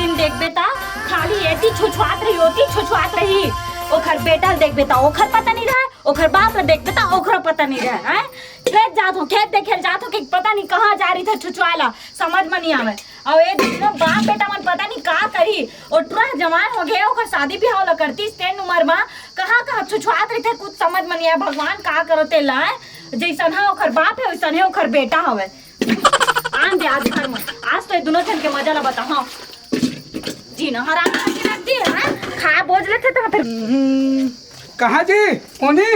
दिन देख बेटा खाली एती छुछुआत रही ओखर बेटा देख बेटा ओखर पता नहीं रहा ओखर बाप देख बेटा ओखर पता नहीं रहा है खेत जात हो खेत देखे जात हो कि पता नहीं कहाँ जा रही था छुछुआला समझ में नहीं आवे और ये दोनों बाप बेटा मन पता नहीं का करी और तुरंत जवान हो गए ओखर शादी भी होला करती तेन उम्र में कहाँ छुछुआत रही थे कुछ समझ में नहीं आया भगवान का करो ते ला जैसन है ओखर बाप है वैसन है ओखर बेटा हवे आन दे आज घर में आज तो ये दोनों जन के मजा ला बता हाँ जी ना हराम करके रख दी है खा बोझ लेते तो फिर कहाँ जी ओनी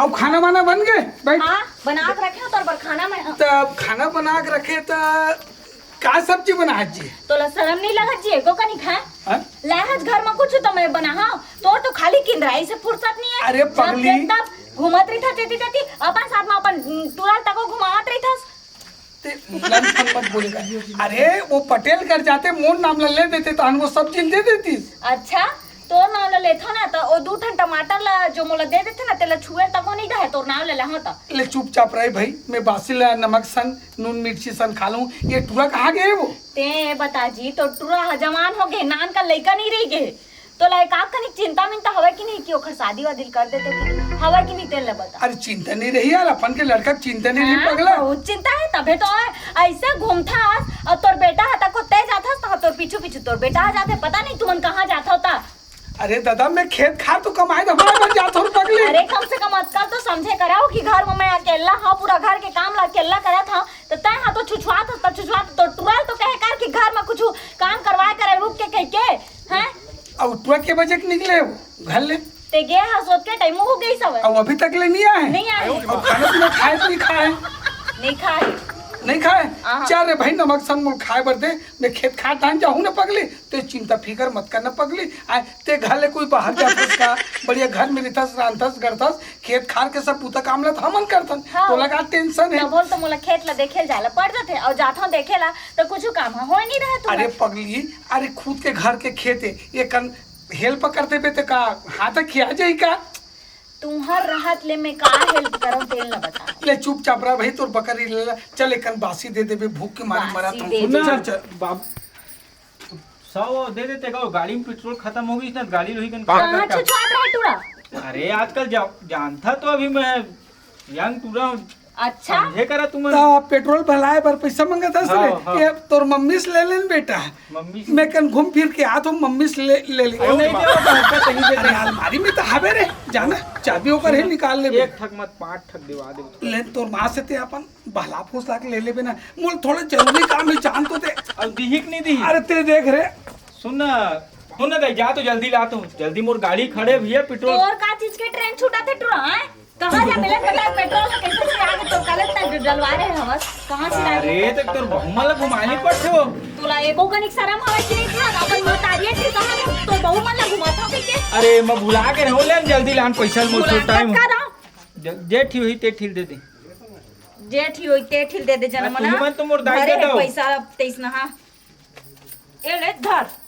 अब खाना वाना बन गए भाई हाँ बना के रखे तो पर खाना में तब खाना बना के रखे तो का सब्जी बना जी तो शर्म नहीं लगा जी को का नहीं खाए लहज घर में कुछ तो मैं बना हाँ तो खाली किन रहा इसे फुर्सत नहीं है अरे पगली घूमत रही था तेती अपन साथ में अपन तुरंत तक घुमावत रही था मत बोलेगा अरे वो पटेल कर जाते मोर नाम ले देते तो वो सब चीज दे देती अच्छा तो नाम ले लेथो ना तो ओ दू ठन टमाटर ला जो मोला दे देथे ना तेला छुए तक नहीं रहे तो नाम ले हो तो ले चुपचाप रहे भाई मैं बासी ला नमक सन नून मिर्ची सन खा लूं ये टूरा कहाँ गए वो ते बता जी तो टूरा जवान हो गए नान का लड़का नहीं रह गए तो लाइक आप कनी चिंता मिंता हवे कि नहीं कि ओखर शादी वादी कर देते कि हवे कि नहीं तेल ले बता अरे चिंता नहीं रही यार अपन के लड़का चिंता नहीं रही पगला बहुत चिंता है तबे तो ऐसे घूमता और तोर बेटा हता को ते जाथा तो तोर पीछू पीछू तोर बेटा आ जाते पता नहीं तुमन कहां जाता होता अरे दादा मैं खेत खा तो कमाए तो बड़ा बन जाता हूं पगली अरे कम से कम अक्कल तो समझे कराओ कि घर में मैं अकेला हां पूरा घर के काम ला अकेला करा था तो तय हां तो छुछुआ तो टुरल तो कहे कर कि घर में कुछ काम करवाए करे रुक के कह के हैं अब टुआ के बजे निकले वो घर ले ते गे हां सोच के टाइम हो गई सब अब अभी तक ले नहीं आए अब खाना पीना खाए तो नहीं खाए नहीं खाए चल रे भाई नमक सन मोल खाए बर दे मैं खेत खा टाइम जाऊँ ना पगली तो चिंता फिकर मत करना पगली आए ते घर ले कोई बाहर जातस का बढ़िया घर में रहतस रांधस गरतस खेत खार के सब पूता काम ला हमन करतन तो लगा टेंशन है बोल तो मोला खेत ला देखे जाला पड़ जाते और जाथो देखेला तो कुछ काम हो नहीं रहा तू अरे पगली अरे खुद के घर के खेत है ये कन हेल्प करते पे तो का हाथ खिया जाई का तुम्हार राहत ले में का हेल्प करो तेल ना बता ले चुपचाप रह भाई तोर बकरी ले ला चल एकन बासी दे देबे भूख के मारे मरा तुम चल बाप 100 दे देते का गाड़ी में पेट्रोल खत्म हो गई ना गाड़ी लोही कन कहां छुछुआ रहा टूरा अरे आजकल जानता तो अभी मैं यंग टूरा अच्छा ये करा तुम पेट्रोल भलाए पर पैसा मांगत हस रे ये तोर मम्मी से ले लेन बेटा मम्मी मैं कन घूम फिर के आ तो मम्मी से ले नहीं दे अरे अलमारी में तो हवे रे जाना चाबी ओकर है निकाल ले एक ठक मत 5 ठक दिवा दे ले तोर मां से ते अपन बहला फूसला के ले लेबे ना मोल थोड़ा जरूरी काम है जान तो दे अब दिहिक नहीं दी अरे ते देख रे सुन दे जा तो जल्दी ला तो जल्दी मोर गाड़ी खड़े भैया पेट्रोल और का चीज के ट्रेन छूटा थे टूरा हैं कहां जा मिले पता पेट्रोल का कैसे से आगे तो कल तक डलवा रहे हैं बस कहां से आए अरे तक तोर बहुमा ला घुमानी पड़थे हो तोला एगो कनिक शरम हवे कि नहीं था अपन मोतारिए थी कहां तो बहु मन ला घुमाता के अरे मैं भुला के रहो ले जल्दी लान पैसा मोर तो टाइम जेठी हुई ते ठीक दे दे जेठी होई ते ठीक दे दे जनमना तुम तो मोर दाई दे दो पैसा 23 ना हां ए ले धर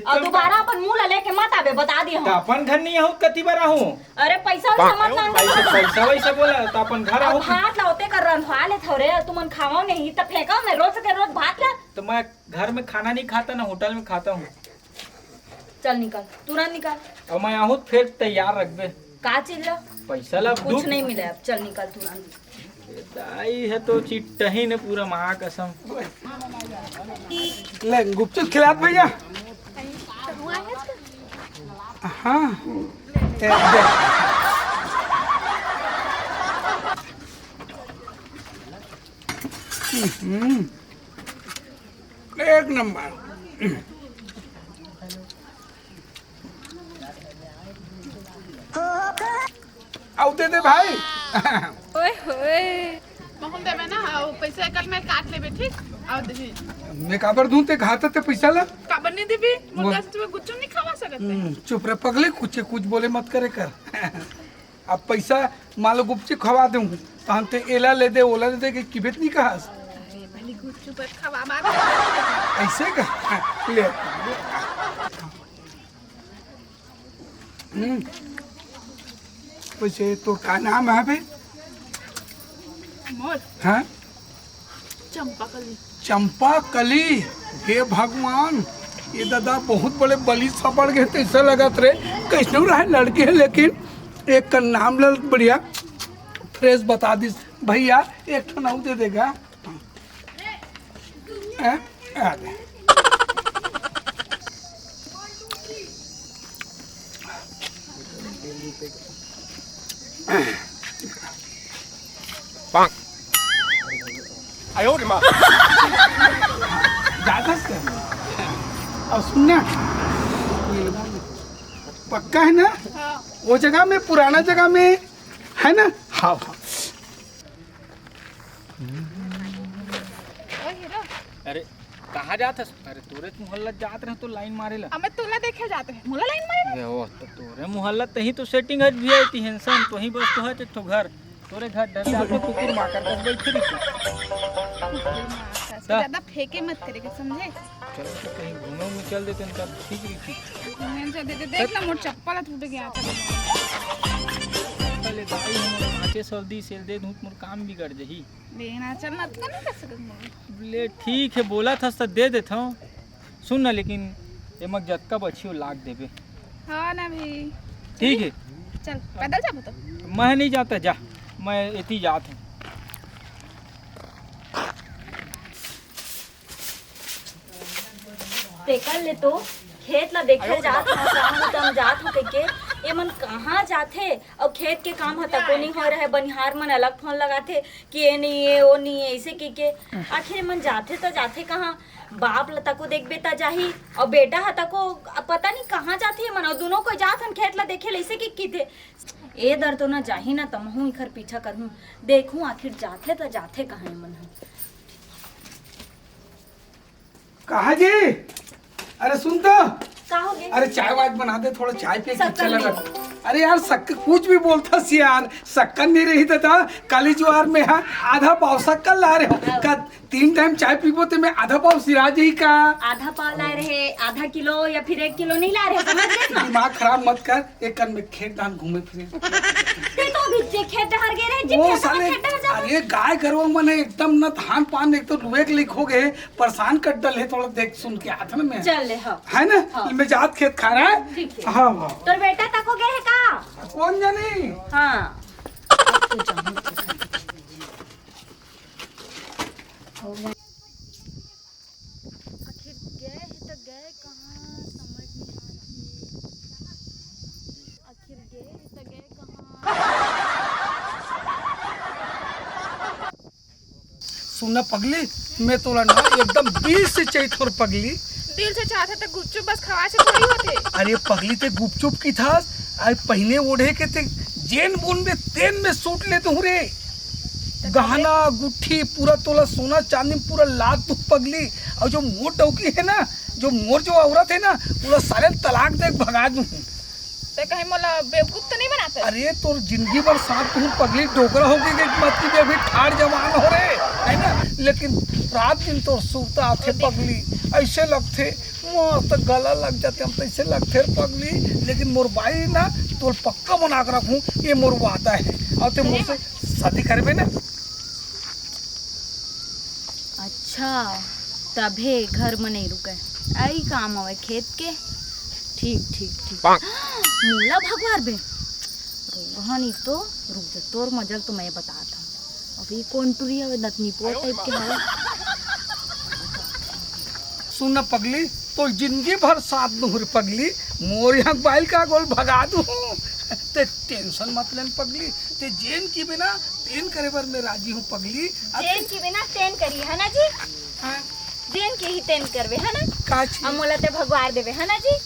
और दोबारा अपन मुंह ला लेके मत आबे बता दी हम अपन घर नहीं आऊं कति बार आऊं अरे पैसा समझ ना पैसा वैसा बोला तो अपन घर आऊं भात लाते कर रंधवा ले थोड़े तुमन खाओ नहीं त फेंका मैं रोज के रोज भात ला तो मैं घर में खाना नहीं खाता ना होटल में खाता हूं चल निकल तुरंत निकल और मैं आऊं फिर तैयार रख दे का चीज ला पैसा ला कुछ नहीं मिला अब चल निकल तुरंत दाई है तो चिट्टा ही ने पूरा मां कसम ले गुपचुप खिलात भैया हाँ एक नंबर आउते दे भाई ओए होए हम देबे ना पैसा कट में काट लेबे ठीक आ दे मैं काबर दूं ते खाता ते पैसा ला काबर नहीं देबी मुदस तो कुछ नहीं खवा सकते चुप रह पगले कुछ बोले मत करे कर अब पैसा मान लो गुपचुप खवा दूं तो हम ते एला ले दे ओला ले दे कि किबेत नहीं कहास अरे भली गुपचुप खवा मार ऐसे का ले वैसे तो का नाम है बे मोर हाँ चंपा कली चंपा कली हे भगवान ये दादा बहुत बड़े बली सपड़ गए तो ऐसा लगत रहे कैसे रहे लड़के है, लेकिन एक का नाम लल बढ़िया फ्रेश बता दी भैया, एक ठो नाव दे देगा। आ दे। ज्यादा से और सुनना पक्का है ना? हाँ। वो जगह में पुराना जगह में है ना? हाँ हाँ। ओ हीरो, अरे कहाँ जात हस? अरे तोरे मोहल्ला जात रहे तो लाइन मारेला। हमें तूने देखे जाते हैं मुला लाइन मारे। ये हो तो तोरे मोहल्ला तही तो सेटिंग है वीआईपी हेंसन तो ही बस तो है एक ठो घर तोरे घर डर जाके कुकुर मार कर बस बैठ रही। ज्यादा फेंके मत करेगा समझे? चल तो कहीं घूमे में चल देते हैं तब ठीक रही थी। मैंने जो दे देख ना मोर चप्पल टूट गया था। पहले दाई हम आके सर्दी सेल दे दूं मोर काम बिगड़ जही। लेना चलना तो नहीं कर सकत ले ठीक है बोला था तो दे देता हूँ। सुन ना लेकिन एमक जतका बचियो लाग देबे। हाँ ना भी। ठीक है चल पैदल जाबो तो। मैं नहीं जाता जा, मैं इतनी जात हूँ। देखल ले तो खेत ला देखे जात हो काम उतम जात हो के ये मन कहाँ जाथे और खेत के हम ह तको नहीं हो रहे, बनिहार मन अलग फोन लगाथे कि ये नहीं है वो नहीं है ऐसे के आखिर मन जाथे तो जाथे कहाँ? बाप ल तको देखबे त जाही और बेटा ह तको पता नहीं कहाँ जाथे मन और दोनों को जात हन खेत ला देखे ऐसे की थे। ए दर तो ना जाही ना तमहू इखर पीछा करहूँ देखूँ आखिर जाथे तो जाथे कहाँ मन। कहा जी? अरे सुन तो, का हो गए? अरे चाय वाय बना दे, थोड़ा चाय पे के शक्कर चला नहीं। रख। अरे यार शक्कर कुछ भी बोलता सी यार, शक्कर नहीं रही था काली ज्वार में है आधा पाव शक्कर ला रहे हो का 3 टाइम चाय पीबो तो मैं आधा पाव सिरा जी का। आधा पाव ला रहे, आधा किलो या फिर 1 किलो नहीं ला रहे, समझ गए ना? दिमाग खराब मत कर, एक कर में खेत धान घूमे फिरे। ते तो भी जे खेत डहर गए रहे, वो जिन साले खेत डहर जा। अरे गाय गरवा मन एकदम न धान पान एक तो रुए के लिख हो गए, परेशान कर डल है, थोड़ा देख सुन के हाथ में चल ले हाँ। है ना? हाँ। मैं जात खेत खा रहा है। ठीक है। हाँ हाँ। तोर बेटा तक हो गए है का? कौन जानी? हाँ। आखिर गए है तो गए कहाँ समझ नहीं आ रही। आखिर गए है तो गए कहाँ? सुनना पगली, मैं तोला ना एकदम 20 से चाहिए थोड़ा पगली। दिल से चाहते तो गुपचुप बस खवा से थोड़ी होते। अरे पगली ते गुपचुप की था, अरे पहले ओढ़े के ते जेन बुन में तेन में सूट लेते हूँ रे, गहना गुट्ठी पूरा तोला सोना चांदी पूरा लात तू पगली। और जो मोर डौकी है ना, जो मोर जो औरत है ना, पूरा सारे तलाक दे भगा दूँ। तो कहीं मोला बेवकूफ तो नहीं बनाते? अरे तो जिंदगी भर साथ तू पगली डोकरा हो गई मत की अभी ठाड़ जवान हो रहे है ना, लेकिन रात दिन तो सूता आते पगली ऐसे लगते मस्त गला लग जाते, हम तो ऐसे लगते पगली। लेकिन मोर बाई ना तो पक्का बना कर रखूँ, ये मोर वादा है और ते मोर से शादी करबे ना। अच्छा तभे घर में नहीं रुके, आई काम आवे खेत के। ठीक ठीक ठीक। मूला भगवार बे रोहनी तो रुक जा, तोर मजल तो मैं बताता हूँ। अभी कौन टुरी है नतनी पोर टाइप के है। सुन ना पगली, तो जिंदगी भर साथ दूर पगली, मोर यहाँ बाइल का गोल भगा दूँ। ते टेंशन मत लेन पगली, ते जेन की बिना तेन करे बर मैं राजी हूँ पगली। तेन की बिना तेन करी है ना जी? हाँ, तेन के ही तेन करवे है ना? काची अमोला ते भगवार देवे है ना जी?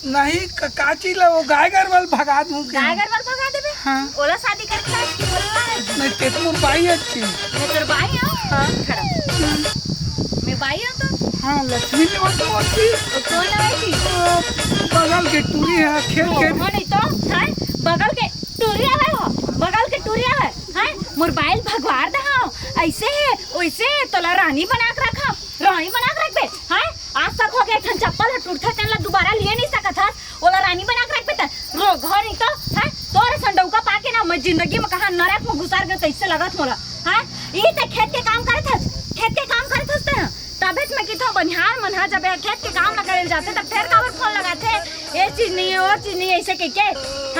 नहीं काची ला वो गाय घर वाल भगा दूँ के। गाय घर पर भगा देवे? हाँ। ओला शादी करता है कि बोलना है? नहीं ते तो मोर बाई अच्छी। मैं तेरे भाई हूँ। हाँ खड़ा। मैं भाई हूँ तो? हाँ लक्ष्मी ने वो तो अच्छी तो कौन है ऐसी? बगल के टूरी है खेल के। हो नहीं तो हैं बगल के टूरिया है, हो बगल के टूरिया है हैं मोबाइल भगवार दे हो ऐसे है वैसे तोला रानी बना के रखा, रानी बना के रखबे हैं। आज तक हो गया ठन चप्पल टूटता तेन ला दोबारा लिए नहीं सकत है, ओला रानी बना के रखबे त रो घर नहीं तो हैं तोरे संडौका पाके ना मैं जिंदगी में कहां नरक में घुसार गए तैसे लगत मोला हैं। ई ते खेत के काम करत हस, खेत के काम करत हस त तबेत में किथो बनिहार मन जब खेत के काम न करे जाते तब फिर काबर फोन लगाते ये चीज नहीं है वो चीज नहीं है ऐसे के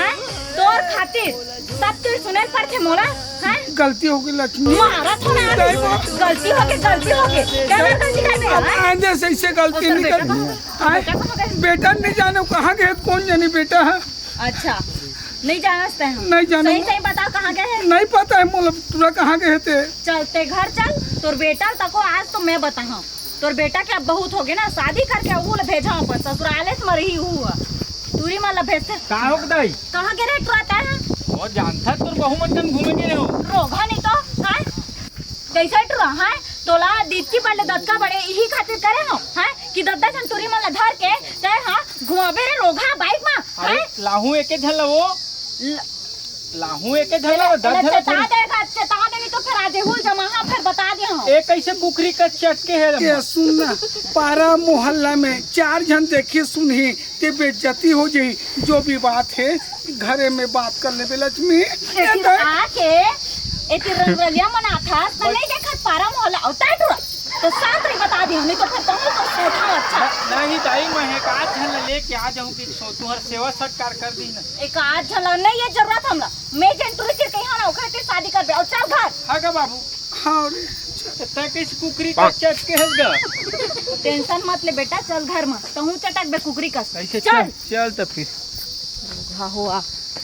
हैं तोर खातिर सब तू सुने पड़ते मोला हैं गलती हो गई लक्ष्मी मारा तो ना गलती हो गई क्या गलती कर दे आंधे से ऐसे गलती नहीं कर बेटा नहीं जाने कहाँ गए कौन जाने बेटा है अच्छा नहीं जानते हैं नहीं जाने सही सही बताओ कहाँ गए हैं नहीं पता है मोला तुरा कहाँ गए थे चलते घर चल तोर बेटा तको आज तो मैं बताऊँ तोर बेटा के अब बहुत हो गए ना शादी करके वो भेजा अपन ससुराले से मरही हुआ दूरी माला भेजते का हो गई कहाँ गिरे टुराता है वो जानता तोर बहु मन जन घूमे नहीं रहो रोगा नहीं तो हैं कैसे टुरा हैं तोला दीदी पहले दत्का बड़े यही खातिर करे हो हैं कि दद्दा जन टूरी माला धर के ते हां घुमावे रे रोगा बाइक में अरे लाहू एके झल वो लाहू एके झल चटा देगा चटा देगी तो फिर आजे हुल जमा हां फिर बता दे हम एक कैसे कुकरी का चटके है ये सुनना पारा मोहल्ला में 4 जन देखे सुनही ते बेइज्जती हो जाई जो भी बात है घरे में बात कर ले लक्ष्मी आके एती रंगरलिया मना था तो नहीं देखा पारा मोहल्ला औता टुरा तो साथ ही बता दी नहीं तो फिर तुम तो सोचा अच्छा नहीं ताई मैं एक आध झल लेके आ जाऊं कि तुम्हार सेवा सत्कार कर दी ना एक आध झल नहीं ये जरूरत हमरा मैं जन टूरी चिर कहीं ना ओकरे ते शादी कर दे और चल घर हां का बाबू हां त किस कुकरी का चटके है ग टेंशन मत ले बेटा चल घर में तो हूं चटक बे कुकरी का कैसे चल तो फिर हाँ हुआ